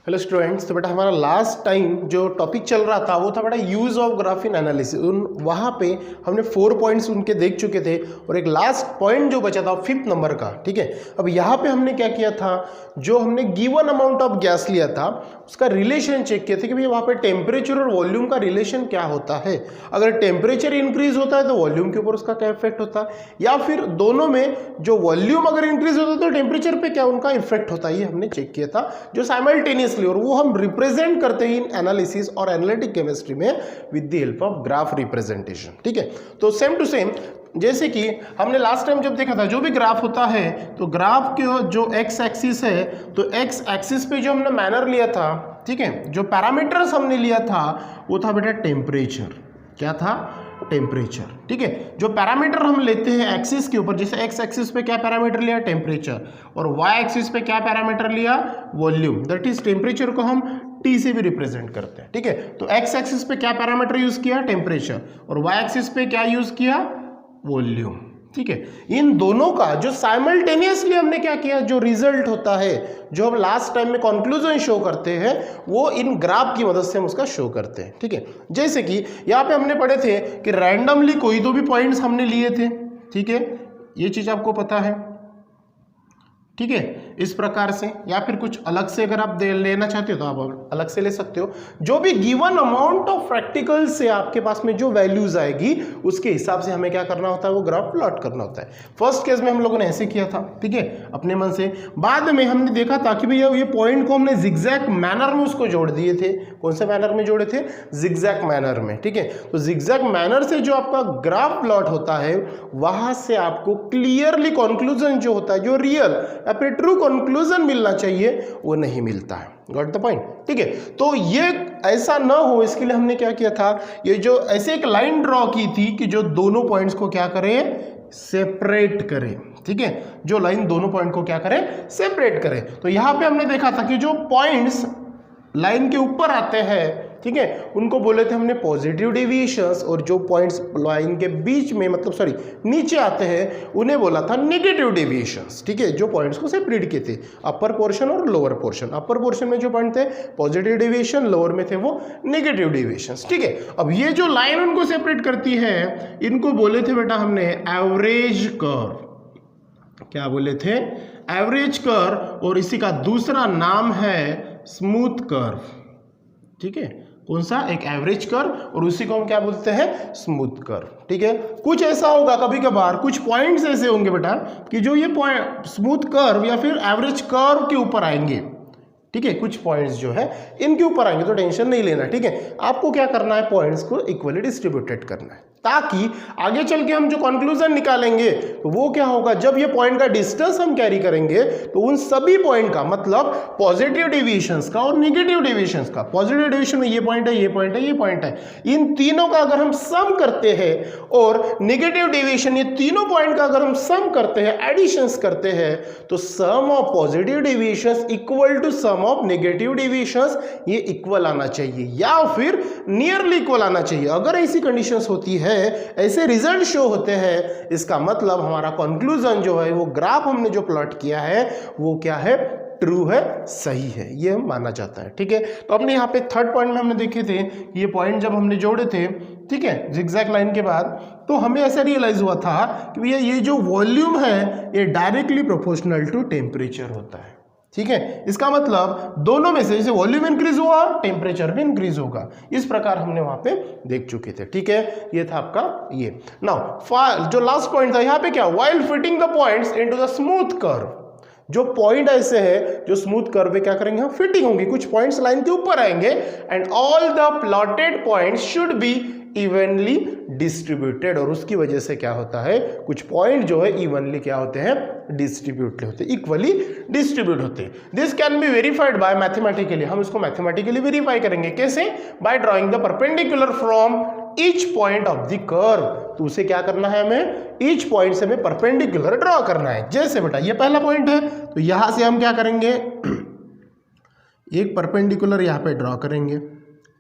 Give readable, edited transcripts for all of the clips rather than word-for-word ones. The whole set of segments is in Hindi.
Hello students. तो बेटा हमारा लास्ट टाइम जो टॉपिक चल रहा था वो था बेटा use of graph in analysis. वहाँ पे हमने 4 पॉइंट्स उनके देख चुके थे और एक लास्ट पॉइंट जो बचा था 5th नंबर का। ठीक है, अब यहाँ पे हमने क्या किया था, जो हमने गिवन अमाउंट ऑफ गैस लिया था उसका रिलेशन चेक किया था कि भाई वहाँ पे टेम्परेचर और वॉल्यूम का रिलेशन क्या होता है। अगर टेम्परेचर इंक्रीज होता है तो वॉल्यूम के ऊपर उसका क्या इफेक्ट होता है, या फिर दोनों में जो वॉल्यूम अगर इंक्रीज होता है तो टेम्परेचर पे क्या उनका इफेक्ट होता है, ये हमने चेक किया था जो साइमल्टेनियसली, और वो हम रिप्रेजेंट करते हैं इन एनालिसिस और एनालिटिक केमिस्ट्री में with the help of graph representation. ठीक है, तो सेम टू सेम जैसे कि हमने लास्ट टाइम जब देखा था जो भी ग्राफ होता है तो ग्राफ के जो एक्स एक्सिस है तो एक्स एक्सिस पे जो हमने मैनर लिया था, ठीक है, जो पैरामीटर्स हमने लिया था वो था बेटा टेम्परेचर। क्या था? टेम्परेचर। ठीक है, जो पैरामीटर हम लेते हैं एक्सिस के ऊपर, जैसे एक्स एक्सिस पे क्या पैरामीटर लिया? टेम्परेचर। और वाई एक्सिस पे क्या पैरामीटर लिया? वॉल्यूम। दैट इज टेम्परेचर को हम टी से भी रिप्रेजेंट करते हैं। ठीक है, तो एक्स एक्सिस पे क्या पैरामीटर यूज किया? टेम्परेचर। और वाई एक्सिस पे क्या यूज किया? वॉल्यूम। ठीक है, इन दोनों का जो साइमल्टेनियसली हमने क्या किया, जो रिजल्ट होता है, जो हम लास्ट टाइम में कंक्लूजन शो करते हैं, वो इन ग्राफ की मदद से हम उसका शो करते हैं। ठीक है, जैसे कि यहाँ पे हमने पढ़े थे कि रैंडमली कोई तो भी पॉइंट्स हमने लिए थे। ठीक है, ये चीज आपको पता है। ठीक है, इस प्रकार से, या फिर कुछ अलग से अगर आप लेना चाहते हो तो आप अलग से ले सकते हो। जो भी गिवन अमाउंट ऑफ प्रैक्टिकल से आपके पास में जो वैल्यूज आएगी उसके हिसाब से हमें क्या करना होता है, वो ग्राफ प्लॉट करना होता है। फर्स्ट केस में हम लोगों ने ऐसे किया था, ठीक है, अपने मन से। बाद में हमने देखा था कि भैया ये पॉइंट को हमने जिगजैग मैनर में उसको जोड़ दिए थे। कौन से मैनर में जोड़े थे? जिगजैग मैनर में। ठीक है, तो जिगजैग मैनर से जो आपका ग्राफ प्लॉट होता है वहां से आपको क्लियरली कंक्लूजन जो होता है, जो रियल या फिर ट्रू कंक्लूजन मिलना चाहिए, वो नहीं मिलता है। Got the point? ठीक है, तो ये ऐसा ना हो इसके लिए हमने क्या किया था, ये जो ऐसे एक लाइन ड्रॉ की थी कि जो दोनों पॉइंट्स को क्या करें, सेपरेट करें। ठीक है, जो लाइन दोनों पॉइंट को क्या करें, सेपरेट करें। तो यहां पे हमने देखा था कि जो पॉइंट्स लाइन के ऊपर आते हैं, ठीक है, उनको बोले थे हमने पॉजिटिव डेविएशंस, और जो पॉइंट्स लाइन के बीच में, मतलब सॉरी नीचे आते हैं, उन्हें बोला था नेगेटिव डेविएशंस। ठीक है, जो पॉइंट्स को सेपरेट किए थे, अपर पोर्शन और लोअर पोर्शन। अपर पोर्शन में जो पॉइंट थे पॉजिटिव डेविएशन, लोअर में थे वो नेगेटिव डेविएशंस। ठीक है, अब ये जो लाइन उनको सेपरेट करती है, इनको बोले थे बेटा हमने एवरेज कर्व। क्या बोले थे? Average curve. और इसी का दूसरा नाम है स्मूथ कर्व। ठीक है, कौन सा? एक एवरेज कर्व, और उसी को हम क्या बोलते हैं? Smooth curve. ठीक है, कुछ ऐसा होगा कभी कभार, कुछ पॉइंट्स ऐसे होंगे बेटा कि जो ये पॉइंट स्मूथ कर्व या फिर एवरेज कर्व के ऊपर आएंगे। ठीक है, कुछ पॉइंट्स जो है इनके ऊपर आएंगे, तो टेंशन नहीं लेना। ठीक है, आपको क्या करना है, पॉइंट्स को इक्वली डिस्ट्रीब्यूटेड करना है, ताकि आगे चल के हम जो कंक्लूजन निकालेंगे तो वो क्या होगा, जब ये पॉइंट का डिस्टेंस हम कैरी करेंगे तो उन सभी पॉइंट का, मतलब पॉजिटिव डेविएशंस का और नेगेटिव डेविएशंस का, पॉजिटिव डेविएशन में ये पॉइंट है, ये पॉइंट है, ये पॉइंट है, इन तीनों का अगर हम सम करते हैं, और नेगेटिव डेविएशन, ये तीनों पॉइंट का अगर हम सम करते हैं, एडिशंस करते हैं, तो sum of positive deviations equal to sum of negative deviations, ये इक्वल आना चाहिए या फिर नियरली इक्वल आना चाहिए। अगर ऐसी कंडीशंस होती है, ऐसे रिजल्ट शो होते हैं, इसका मतलब हमारा कंक्लूजन जो है, वो ग्राफ हमने जो प्लॉट किया है वो क्या है, ट्रू है, सही है, ये माना जाता है। ठीक है, तो अपने यहाँ पे थर्ड पॉइंट में हमने देखे थे, ये पॉइंट जब हमने जोड़े थे, ठीक है, जिगजैग लाइन के बाद, तो हमें ऐसा रियलाइज हुआ था कि भैया ये जो वॉल्यूम है ये डायरेक्टली प्रोपोर्शनल टू टेम्परेचर होता है। ठीक है, इसका मतलब दोनों में से जैसे वॉल्यूम इंक्रीज हुआ टेम्परेचर भी इंक्रीज होगा। इस प्रकार हमने वहां पे देख चुके थे। ठीक है, ये था आपका ये। नाउ जो लास्ट पॉइंट था यहाँ पे क्या, while fitting the points into the smooth curve, जो पॉइंट ऐसे है जो स्मूथ कर्व पे क्या करेंगे हम, फिटिंग होंगी, कुछ पॉइंट्स लाइन के ऊपर आएंगे, and all the plotted points should be evenly distributed. और उसकी वजह से क्या होता है, कुछ पॉइंट जो है इवनली क्या होते हैं, डिस्ट्रीब्यूट होते हैं, इक्वली डिस्ट्रीब्यूट होते हैं। This can be verified bye mathematically, हम इसको मैथमेटिकली वेरीफाई करेंगे। कैसे? Bye drawing the perpendicular from each point of the curve. तो उसे क्या करना है, हमें ईच पॉइंट से हमें परपेंडिकुलर ड्रॉ करना है। जैसे बेटा ये पहला पॉइंट है, तो यहां से हम क्या करेंगे, एक परपेंडिकुलर यहाँ पे ड्रॉ करेंगे।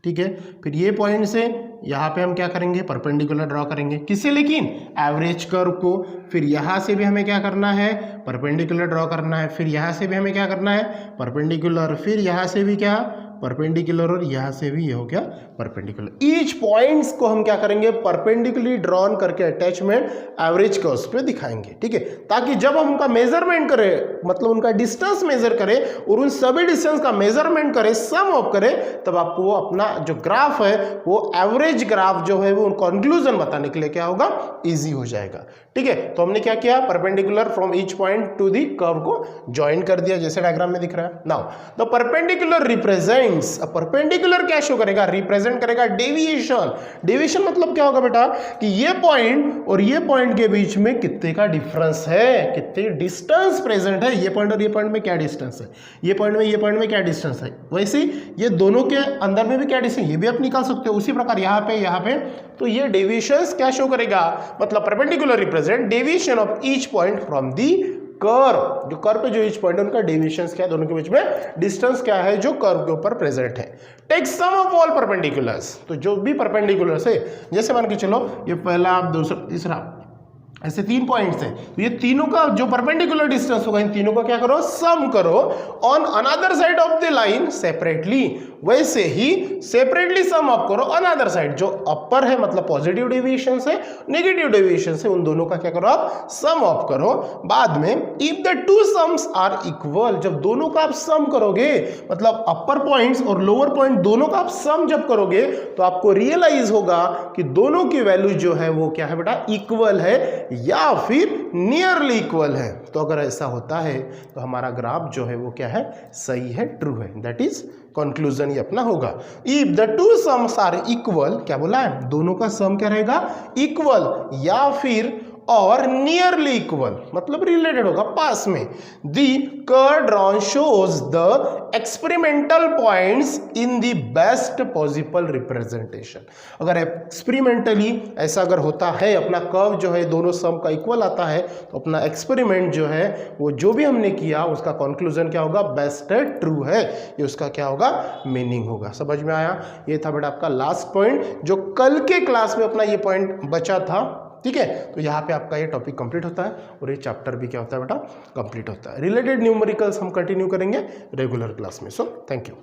ठीक है, फिर ये पॉइंट से यहाँ पे हम क्या करेंगे, परपेंडिकुलर ड्रॉ करेंगे किससे, लेकिन एवरेज कर्व को। फिर यहाँ से भी हमें क्या करना है, परपेंडिकुलर ड्रॉ करना है। फिर यहाँ से भी हमें क्या करना है, परपेंडिकुलर। फिर यहाँ से भी क्या, परपेंडिकुलर, और यहाँ से भी ये हो गया परपेंडिकुलर। ईच पॉइंट्स को हम क्या करेंगे, परपेंडिकुलरली ड्रॉन करके अटैचमेंट एवरेज कर्व्स पे दिखाएंगे, ठीक है, ताकि जब हम उनका मेजरमेंट करें, मतलब उनका डिस्टेंस मेजर करें और उन सभी डिस्टेंस का मेजरमेंट करें, सम ऑफ करें, तब आपको वो अपना जो ग्राफ है वो एवरेज ग्राफ जो है वो कंक्लूजन बताने के लिए क्या होगा, इजी हो जाएगा, ठीक है। तो हमने क्या किया, perpendicular from each point to the curve को ज्वाइन कर दिया, जैसे डायग्राम में दिख रहा है। Now the perpendicular represents, perpendicular क्या शो करेगा, रिप्रेजेंट करेगा डेविएशन। डेविएशन मतलब क्या होगा बेटा, कि ये पॉइंट और ये पॉइंट के बीच में कितने का डिफरेंस है, कितने डिस्टेंस प्रेजेंट है, ये पॉइंट और ये पॉइंट में क्या डिस्टेंस है, ये पॉइंट में ये पॉइंट में क्या डिस्टेंस है, वैसे ये दोनों के अंदर में भी क्या डिस्टेंस, ये भी आप निकाल सकते हो। उसी प्रकार यहाँ पे तो ये डेविएशंस क्या शो करेगा, मतलब perpendicular represent deviation of each point from the curve, जो कर्व पे जो ईच पॉइंट है उनका डेविएशंस क्या है, दोनों के बीच में डिस्टेंस क्या है जो कर्व के ऊपर प्रेजेंट है। Take sum of all perpendiculars, तो जो भी परपेंडिकुलर्स है, जैसे मान के चलो ये पहला, दूसरा, तीसरा, ऐसे 3 पॉइंट्स हैं, तो ये तीनों का जो परपेंडिकुलर डिस्टेंस होगा, इन तीनों का क्या करो, सम करो on another side of the line separately. वैसे ही सेपरेटली सम अप करो अनदर साइड, जो अपर है मतलब पॉजिटिव डेविएशन है, नेगेटिव डेविएशन है, उन दोनों का क्या करो आप, सम अप करो। बाद में if the two sums are equal, जब दोनों का आप सम करोगे, मतलब अपर पॉइंट्स और लोअर पॉइंट दोनों का आप सम जब करोगे, तो आपको रियलाइज होगा कि दोनों की वैल्यू जो है वो क्या है बेटा, इक्वल है या फिर नियरली इक्वल है। तो अगर ऐसा होता है तो हमारा ग्राफ जो है वो क्या है, सही है, ट्रू है, दैट इज कंक्लूजन ये अपना होगा। If the two sums are equal, क्या बोला है, दोनों का सम क्या रहेगा, इक्वल या फिर और नियरली इक्वल, मतलब रिलेटेड होगा, पास में। दी curve drawn shows the experimental points in the best possible representation. अगर एक्सपेरिमेंटली ऐसा अगर होता है, अपना कर्व जो है दोनों सम का इक्वल आता है, तो अपना एक्सपेरिमेंट जो है वो जो भी हमने किया उसका कंक्लूजन क्या होगा, बेस्ट है, ट्रू है, ये उसका क्या होगा, मीनिंग होगा। समझ में आया? ये था बेटा आपका लास्ट पॉइंट, जो कल के क्लास में अपना ये पॉइंट बचा था, ठीक है। तो यहाँ पे आपका ये टॉपिक कंप्लीट होता है और ये चैप्टर भी क्या होता है बेटा, कंप्लीट होता है। रिलेटेड न्यूमेरिकल्स हम कंटिन्यू करेंगे रेगुलर क्लास में। So thank you.